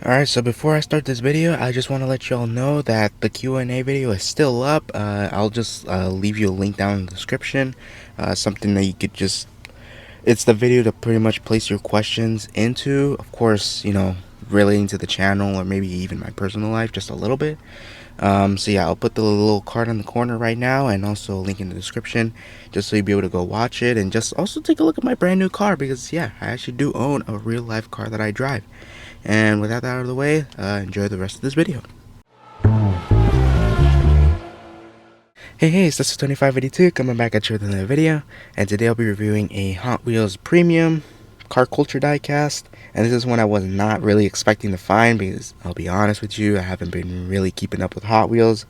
Alright, so before I start this video, I just want to let you all know that the Q&A video is still up. I'll just leave you a link down in the description. Something that you could just... It's the video to pretty much place your questions into. Of course, relating to the channel or maybe even my personal life just a little bit. So yeah, I'll put the little card in the corner right now and also a link in the description just so you'll be able to go watch it and just also take a look at my brand new car because yeah, I actually do own a real life car that I drive. And with that out of the way, enjoy the rest of this video. Hey, it's Lexus 2582 coming back at you with another video, and today I'll be reviewing a Hot Wheels Premium Car Culture diecast, and this is one I was not really expecting to find because I'll be honest with you, I haven't been really keeping up with Hot Wheels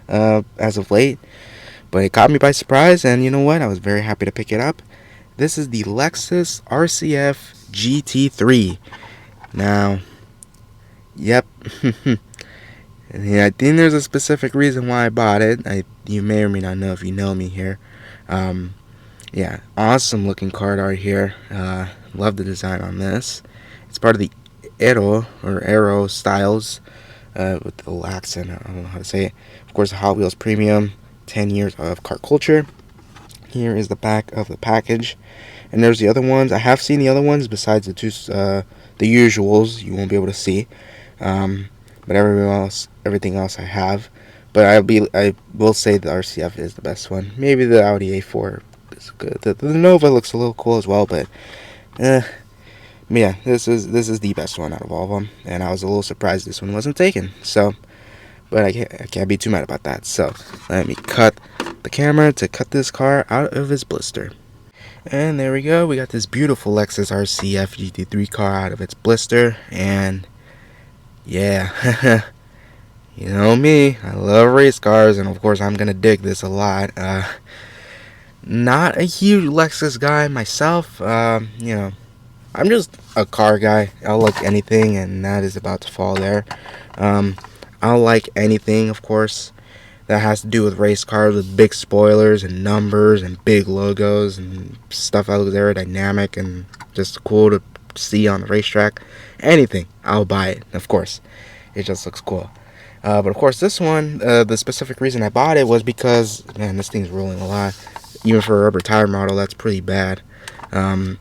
as of late, but it caught me by surprise, and you know what, I was very happy to pick it up. This is the Lexus RCF GT3. Now, yep. Yeah, I think there's a specific reason why I bought it. You may or may not know if you know me here. Yeah, awesome looking card art here. Love the design on this. It's part of the Aéro styles with the little accent. I don't know how to say it. Of course, Hot Wheels Premium, 10 years of car culture. Here is the back of the package. And there's the other ones. I have seen the other ones besides the two, the usuals you won't be able to see. But everything else I have. But I will say the RCF is the best one. Maybe the Audi A4 is good. The Nova looks a little cool as well, but yeah, this is the best one out of all of them. And I was a little surprised this one wasn't taken. So, but I can't be too mad about that. So let me cut the camera to cut this car out of its blister. And there we go. We got this beautiful Lexus RCF GT3 car out of its blister, and yeah, you know me, I love race cars, and of course I'm gonna dig this a lot. Not a huge Lexus guy myself. I'm just a car guy. I'll like anything, and that is about to fall there. I'll like anything, of course, that has to do with race cars with big spoilers and numbers and big logos and stuff that looks aerodynamic and just cool to see on the racetrack. Anything, I'll buy it, of course. It just looks cool. But of course this one, the specific reason I bought it was because, man, this thing's rolling a lot. Even for a rubber tire model, that's pretty bad. The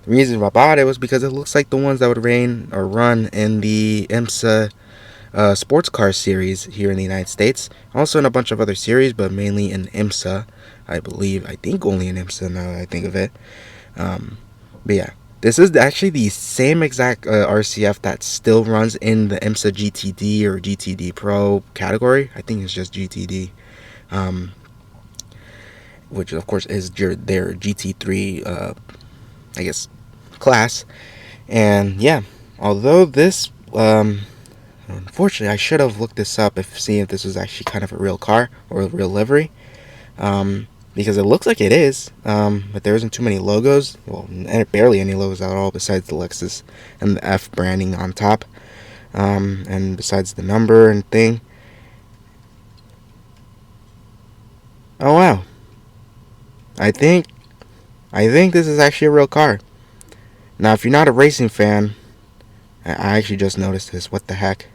reason I bought it was because it looks like the ones that would run in the IMSA sports car series here in the United States. Also in a bunch of other series, but mainly in IMSA, I believe. I think only in IMSA now that I think of it. But yeah, this is actually the same exact RCF that still runs in the IMSA GTD or GTD Pro category. I think it's just GTD. Which of course is their GT3, I guess, class. And yeah, although this... unfortunately, I should have looked this up seeing if this was actually kind of a real car or a real livery, because it looks like it is, but there isn't too many logos, well, barely any logos at all besides the Lexus and the F branding on top, and besides the number and thing. Oh wow, I think this is actually a real car. Now, if you're not a racing fan, I actually just noticed this. What the heck?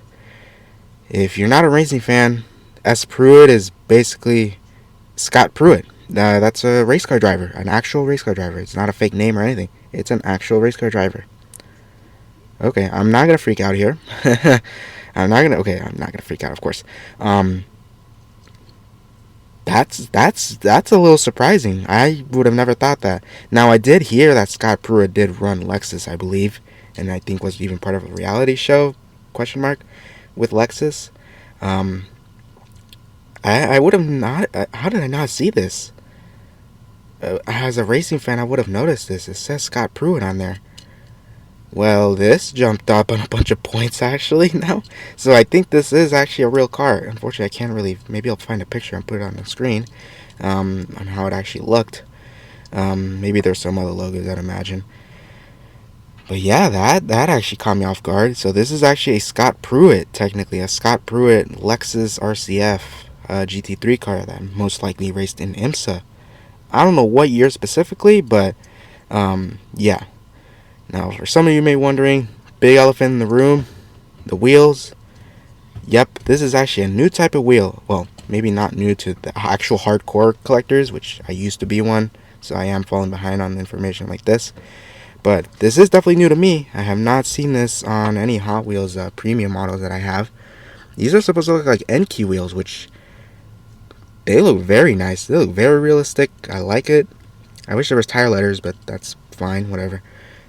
If you're not a racing fan, S. Pruitt is basically Scott Pruitt. That's a race car driver, an actual race car driver. It's not a fake name or anything. It's an actual race car driver. Okay, I'm not gonna freak out here. I'm not gonna freak out, of course. That's a little surprising. I would have never thought that. Now, I did hear that Scott Pruitt did run Lexus, I believe, and I think was even part of a reality show, ? With Lexus. I would have not... how did I not see this? As a racing fan, I would have noticed this. It says Scott Pruitt on there. Well, this jumped up on a bunch of points, actually, now. So I think this is actually a real car. Unfortunately, I can't really... Maybe I'll find a picture and put it on the screen on how it actually looked. Maybe there's some other logos, I'd imagine. But yeah, that actually caught me off guard. So this is actually a Scott Pruitt, technically. A Scott Pruitt Lexus RCF GT3 car that most likely raced in IMSA. I don't know what year specifically, but yeah. Now, for some of you may be wondering, big elephant in the room, The wheels, yep, this is actually a new type of wheel. Well, maybe not new to the actual hardcore collectors, which I used to be one, so I am falling behind on information like this. But this is definitely new to me. I have not seen this on any Hot Wheels premium models that I have. These are supposed to look like Enki wheels, which they look very nice. They look very realistic. I like it. I wish there was tire letters, but that's fine, whatever.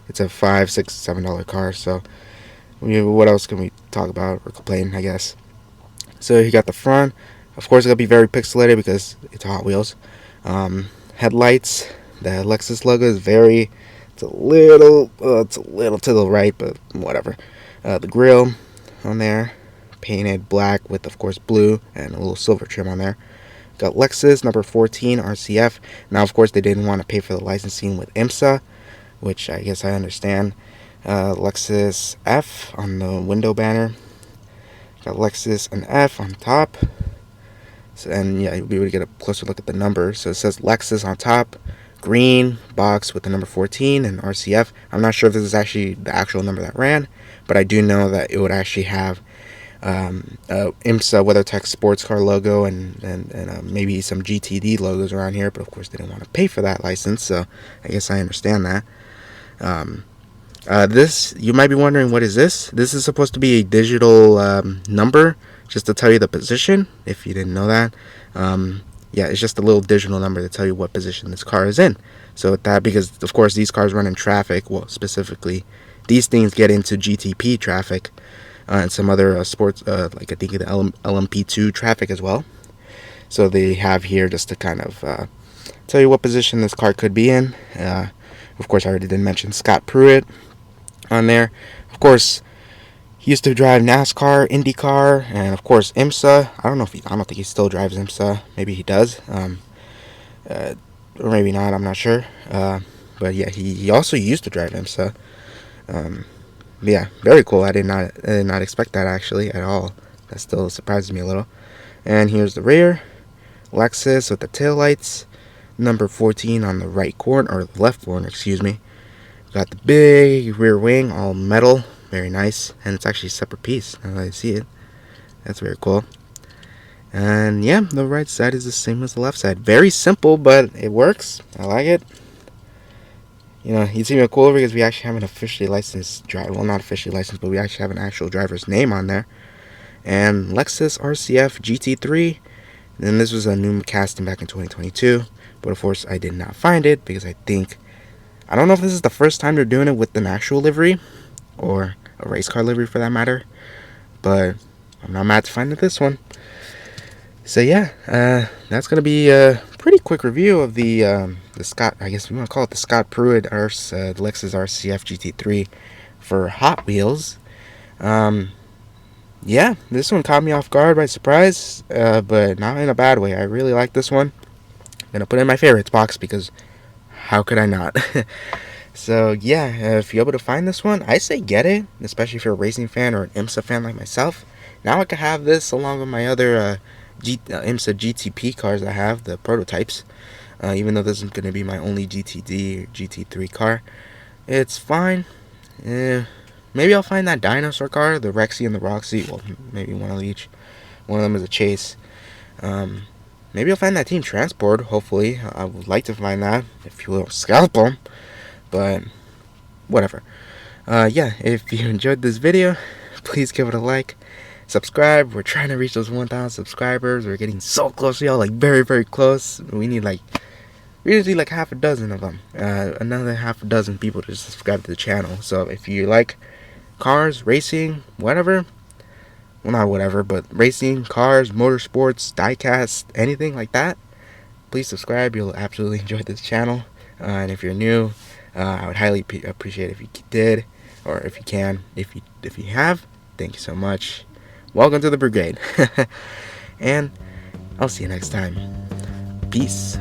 It's a $5, $6, $7 car, so what else can we talk about or complain, I guess. So you got the front. Of course, it's gonna be very pixelated because it's Hot Wheels. Headlights. The Lexus logo is very. It's a little to the right, but whatever. The grill on there, painted black with, of course, blue and a little silver trim on there. Got Lexus number 14 RCF. Now, of course, they didn't want to pay for the licensing with IMSA, which I guess I understand. Lexus F on the window banner. Got Lexus and F on top. So, and yeah, you'll be able to get a closer look at the number. So it says Lexus on top, green box with the number 14 and RCF. I'm not sure if this is actually the actual number that ran, but I do know that it would actually have IMSA WeatherTech sports car logo and maybe some GTD logos around here, but of course they didn't want to pay for that license, so I guess I understand that. This, you might be wondering, what is this? This is supposed to be a digital number, just to tell you the position, if you didn't know that. Yeah, it's just a little digital number to tell you what position this car is in. So with that, because of course these cars run in traffic, well, specifically these things get into GTP traffic, and some other sports, like I think the LMP2 traffic as well. So they have here just to kind of tell you what position this car could be in. Of course, I already did mention Scott Pruitt on there. Of course, he used to drive NASCAR, IndyCar, and of course IMSA. I don't think he still drives IMSA. Maybe he does, or maybe not. I'm not sure. But yeah, he also used to drive IMSA. Yeah, very cool. I did not expect that actually at all. That still surprises me a little. And here's the rear, Lexus with the taillights, number 14 on the right corner, or the left corner, excuse me. Got the big rear wing, all metal, very nice, and it's actually a separate piece. Now that I see it, that's very cool. And yeah, the right side is the same as the left side. Very simple, but it works. I like it. You know, it's even cooler because we actually have an officially licensed driver. Well, not officially licensed, but we actually have an actual driver's name on there. And Lexus RCF GT3. And this was a new casting back in 2022. But of course, I did not find it because I don't know if this is the first time they're doing it with an actual livery, or a race car livery for that matter. But I'm not mad to find this one. So yeah, that's gonna be a pretty quick review of the Scott, I guess we want to call it the Scott Pruitt Lexus RCF GT3 for Hot Wheels. Yeah, this one caught me off guard by surprise, but not in a bad way. I really like this one. I'm gonna put it in my favorites box because how could I not? So yeah, if you're able to find this one, I say get it, especially if you're a racing fan or an IMSA fan like myself. Now I can have this along with my other IMSA GTP cars I have, the prototypes. Even though this is going to be my only GTD or GT3 car, it's fine. Maybe I'll find that dinosaur car, the Rexy and the Roxy. Well, maybe one of each. One of them is a chase. Maybe I'll find that Team Transport. Hopefully, I would like to find that if you will scalp them. But whatever. Yeah, if you enjoyed this video, please give it a like. Subscribe. We're trying to reach those 1,000 subscribers. We're getting so close to y'all, like very, very close. We need like half a dozen of them. Another half a dozen people to subscribe to the channel. So if you like cars, racing, whatever, well, not whatever, but racing, cars, motorsports, diecast, anything like that, please subscribe. You'll absolutely enjoy this channel. And if you're new, I would highly appreciate it if you did, or if you can. If you have, thank you so much. Welcome to the brigade. And I'll see you next time. Peace.